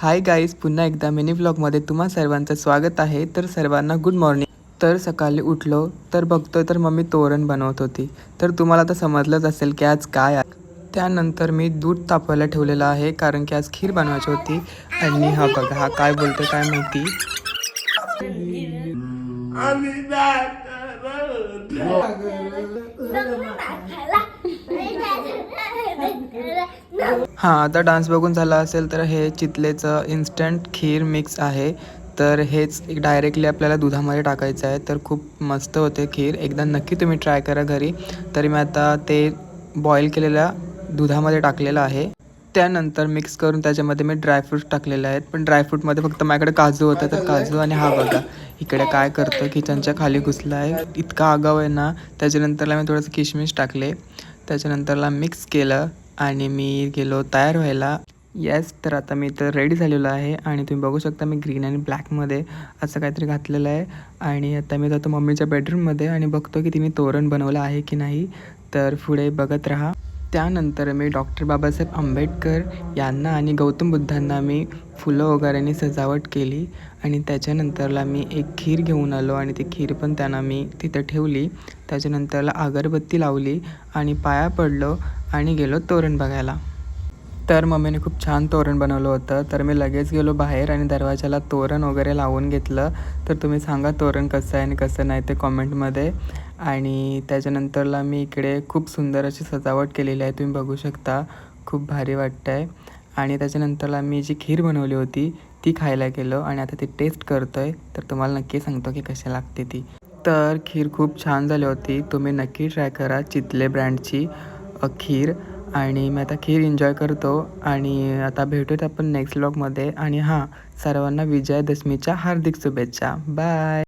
Hi guys, पुन्हा एकदा mini व्लॉगमध्ये तुम्हा सर्वांचं स्वागत आहे. तर सर्वांना गुड मॉर्निंग. तर सकाळी उठलो तर बघतोय तर मम्मी तोरण बनवत होती. तर तुम्हाला तर समजलंच असेल की आज काय आहे. त्यानंतर मी दूध तापवायला ठेवलेलं आहे कारण की आज खीर बनवायची होती. आणि हा बघा, हा काय बोलतोय काय माहिती. हां, आता डान्स बघून झाला असेल तर हे चितलेचं इन्स्टंट खीर मिक्स आहे. तर हेच एक डायरेक्टली आपल्याला दुधामध्ये टाकायचं आहे. तर खूप मस्त होते खीर. एकदा नक्की तुम्ही ट्राय करा घरी. तरी मी आता ते बॉईल केलेल्या दुधामध्ये टाकलेलं आहे. त्यानंतर मिक्स करून त्याच्यामध्ये मी ड्रायफ्रूट्स टाकलेले आहेत. पण ड्रायफ्रूटमध्ये फक्त माझ्याकडे काजू होतं, तर काजू आणि हा बघा इकडे काय करतो किचनच्या खाली घुसला आहे. इतका आगाऊ आहे ना. त्याच्यानंतरला मी थोडंसं किशमिश टाकले. त्याच्यानंतरला मिक्स केलं आणि मी गेलो तयार व्हायला. येस, तर आता मी तर रेडी झालेलो आहे आणि तुम्ही बघू शकता मी ग्रीन आणि ब्लॅकमध्ये असं काहीतरी घातलेलं आहे. आणि आता मी जातो मम्मीच्या बेडरूममध्ये आणि बघतो की तिने तोरण बनवलं आहे की नाही. तर पुढे बघत राहा. त्यानंतर मी डॉक्टर बाबासाहेब आंबेडकर यांना आणि गौतम बुद्धांना मी फुलं वगैरेने सजावट केली. आणि त्याच्यानंतरला मी एक खीर घेऊन आलो आणि ती खीर पण त्यांना मी तिथं ठेवली. त्याच्यानंतरला अगरबत्ती लावली आणि पाया पडलो आणि गेलो तोरण बघायला. तर मम्मीने खूप छान तोरण बनवलं होतं. तर मी लगेच गेलो बाहेर आणि दरवाजाला तोरण वगैरे लावून घेतलं. तर तुम्ही सांगा तोरण कसं आहे आणि कसं नाही ते कॉमेंटमध्ये. आणि त्याच्यानंतरला मी इकडे खूप सुंदर अशी सजावट केलेली आहे, तुम्ही बघू शकता. खूप भारी वाटतं आहे. आणि त्याच्यानंतरला मी जी खीर बनवली होती ती खायला गेलो आणि आता ती टेस्ट करतो आहे. तर तुम्हाला नक्की सांगतो की कशी लागते ती. तर खीर खूप छान झाली होती. तुम्ही नक्की ट्राय करा चितले ब्रँडची खीर. आणि मी आता खीर एन्जॉय करतो आणि आता भेटूयात आपण नेक्स्ट व्लॉगमध्ये. आणि हां, सर्वांना विजयादशमीच्या हार्दिक शुभेच्छा. बाय.